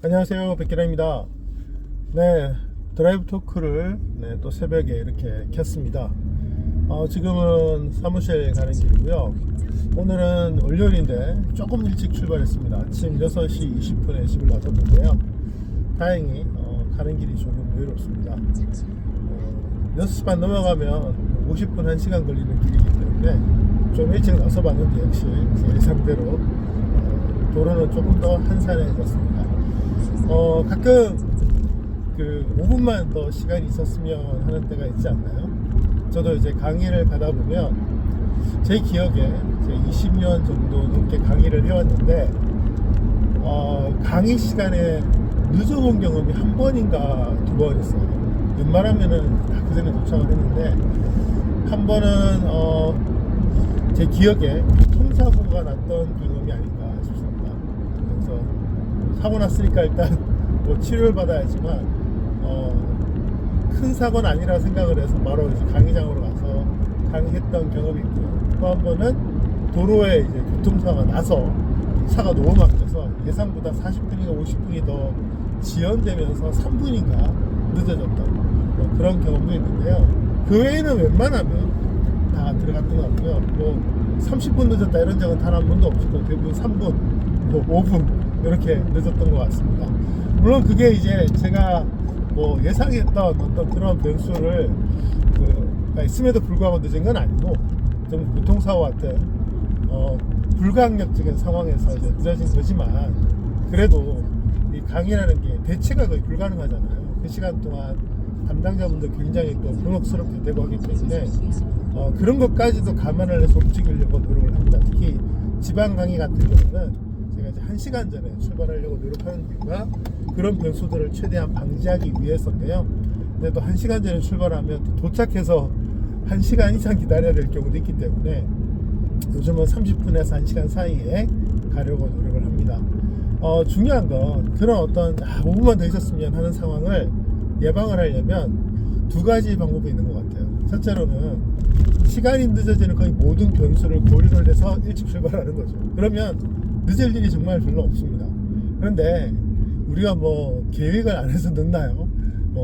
안녕하세요, 백기라입니다. 네, 드라이브 토크를 또 새벽에 이렇게 켰습니다. 지금은 사무실 가는 길이고요. 오늘은 월요일인데 조금 일찍 출발했습니다. 아침 6시 20분에 집을 나섰는데요. 다행히 가는 길이 조금 여유롭습니다. 6시 반 넘어가면 50분 1시간 걸리는 길이기 때문에 좀 일찍 나서봤는데 역시 제 예상대로 도로는 조금 더 한산해졌습니다. 가끔 5분만 더 시간이 있었으면 하는 때가 있지 않나요? 저도 이제 강의를 가다 보면 제 기억에 이제 20년 정도 넘게 강의를 해왔는데 강의 시간에 늦어본 경험이 한 번인가 두 번 있어요. 웬만하면은 그 전에 도착을 했는데 한 번은 제 기억에 교통사고가 났던 경험이 아닌가 싶습니다. 그래서 사고 났으니까 일단 치료를 받아야지만 큰 사고는 아니라 생각을 해서 바로 이제 강의장으로 가서 강의했던 경험이 있고요. 또 한 번은 도로에 이제 교통사고가 나서 차가 너무 막혀서 예상보다 40분인가 50분이 더 지연되면서 3분인가 늦어졌던 그런 경험도 있는데요. 그 외에는 웬만하면 다 들어갔던 것 같고요. 30분 늦었다 이런 적은 단 한 번도 없었고 대부분 3분, 5분 이렇게 늦었던 것 같습니다. 물론 그게 이제 제가 예상했던 어떤 그런 변수를 있음에도 불구하고 늦은 건 아니고 좀 교통사고 같은 불가항력적인 상황에서 이제 늦어진 거지만 그래도 이 강의라는 게 대체가 거의 불가능하잖아요. 그 시간 동안 담당자분들 굉장히 또 곤혹스럽게 되고 하기 때문에 그런 것까지도 감안을 해서 움직이려고 노력을 합니다. 특히 지방 강의 같은 경우는 제가 이제 1시간 전에 출발하려고 노력하는 이유가 그런 변수들을 최대한 방지하기 위해서인데요. 근데 또 1시간 전에 출발하면 또 도착해서 1시간 이상 기다려야 될 경우도 있기 때문에 요즘은 30분에서 1시간 사이에 가려고 노력을 합니다. 중요한 건 그런 어떤 5분만 더 있었으면 하는 상황을 예방을 하려면 두 가지 방법이 있는 것 같아요. 첫째로는 시간이 늦어지는 거의 모든 변수를 고려를 해서 일찍 출발하는 거죠. 그러면 늦을 일이 정말 별로 없습니다. 그런데 우리가 계획을 안 해서 늦나요?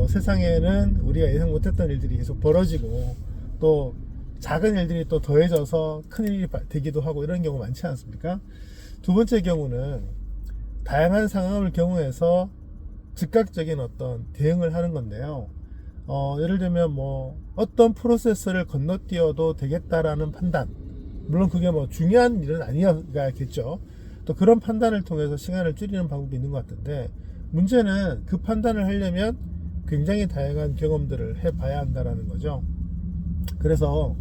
세상에는 우리가 예상 못했던 일들이 계속 벌어지고 또 작은 일들이 또 더해져서 큰 일이 되기도 하고 이런 경우 많지 않습니까? 두 번째 경우는 다양한 상황을 경우해서 즉각적인 어떤 대응을 하는 건데요. 예를 들면 어떤 프로세스를 건너뛰어도 되겠다라는 판단, 물론 그게 중요한 일은 아니겠죠. 또 그런 판단을 통해서 시간을 줄이는 방법이 있는 것 같은데 문제는 그 판단을 하려면 굉장히 다양한 경험들을 해봐야 한다는 거죠. 그래서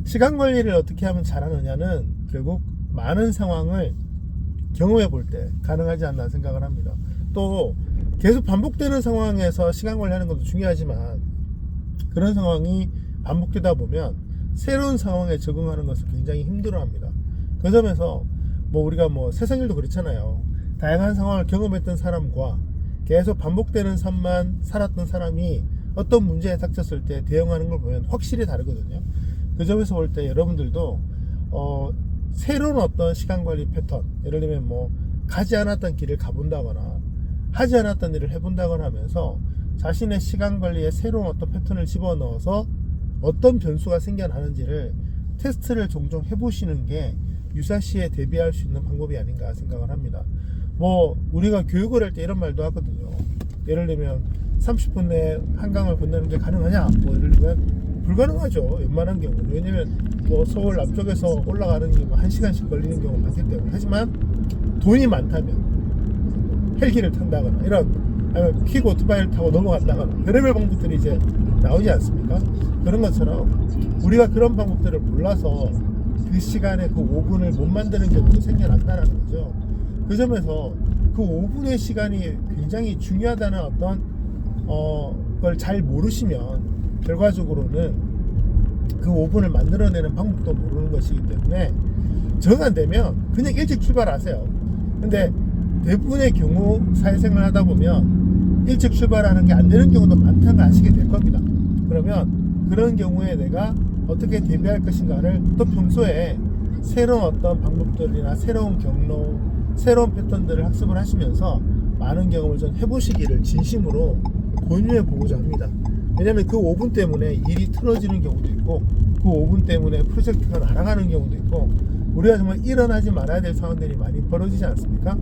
시간 관리를 어떻게 하면 잘하느냐는 결국 많은 상황을 경험해 볼 때 가능하지 않나 생각을 합니다. 또 계속 반복되는 상황에서 시간 관리하는 것도 중요하지만 그런 상황이 반복되다 보면 새로운 상황에 적응하는 것을 굉장히 힘들어합니다. 그 점에서 우리가 세상일도 그렇잖아요. 다양한 상황을 경험했던 사람과 계속 반복되는 삶만 살았던 사람이 어떤 문제에 닥쳤을 때 대응하는 걸 보면 확실히 다르거든요. 그 점에서 볼 때 여러분들도 새로운 어떤 시간관리 패턴, 예를 들면 가지 않았던 길을 가본다거나 하지 않았던 일을 해본다거나 하면서 자신의 시간관리에 새로운 어떤 패턴을 집어넣어서 어떤 변수가 생겨나는지를 테스트를 종종 해보시는 게 유사시에 대비할 수 있는 방법이 아닌가 생각을 합니다. 우리가 교육을 할 때 이런 말도 하거든요. 예를 들면 30분 내에 한강을 건너는 게 가능하냐? 예를 들면 불가능하죠. 웬만한 경우는. 왜냐면 서울 앞쪽에서 올라가는 게 1시간씩 걸리는 경우가 많기 때문에. 하지만 돈이 많다면 헬기를 탄다거나 아니면 퀵 오토바이를 타고 넘어간다거나 별의별 방법들이 이제 나오지 않습니까? 그런 것처럼 우리가 그런 방법들을 몰라서 그 시간에 그 5분을 못 만드는 경우도 생겨난다는 거죠. 그 점에서 그 5분의 시간이 굉장히 중요하다는 어떤 걸 잘 모르시면 결과적으로는 그 5분을 만들어내는 방법도 모르는 것이기 때문에 정 안 되면 그냥 일찍 출발하세요. 근데 대부분의 경우 사회생활 하다 보면 일찍 출발하는 게 안 되는 경우도 많다는 걸 아시게 될 겁니다. 그러면 그런 경우에 내가 어떻게 대비할 것인가를 또 평소에 새로운 어떤 방법들이나 새로운 경로, 새로운 패턴들을 학습을 하시면서 많은 경험을 좀 해보시기를 진심으로 권유해 보고자 합니다. 왜냐하면 그 5분 때문에 일이 틀어지는 경우도 있고 그 5분 때문에 프로젝트가 날아가는 경우도 있고 우리가 정말 일어나지 말아야 될 상황들이 많이 벌어지지 않습니까?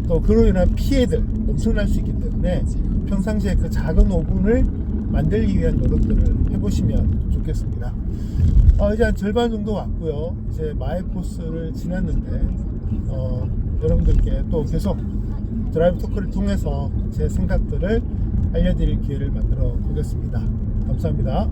또 그로 인한 피해들 엄청날 수 있기 때문에 평상시에 그 작은 5분을 만들기 위한 노력들을 해보시면 좋겠습니다. 이제 한 절반 정도 왔고요. 이제 마이코스를 지났는데 여러분들께 또 계속 드라이브 토크를 통해서 제 생각들을 알려드릴 기회를 만들어 보겠습니다. 감사합니다.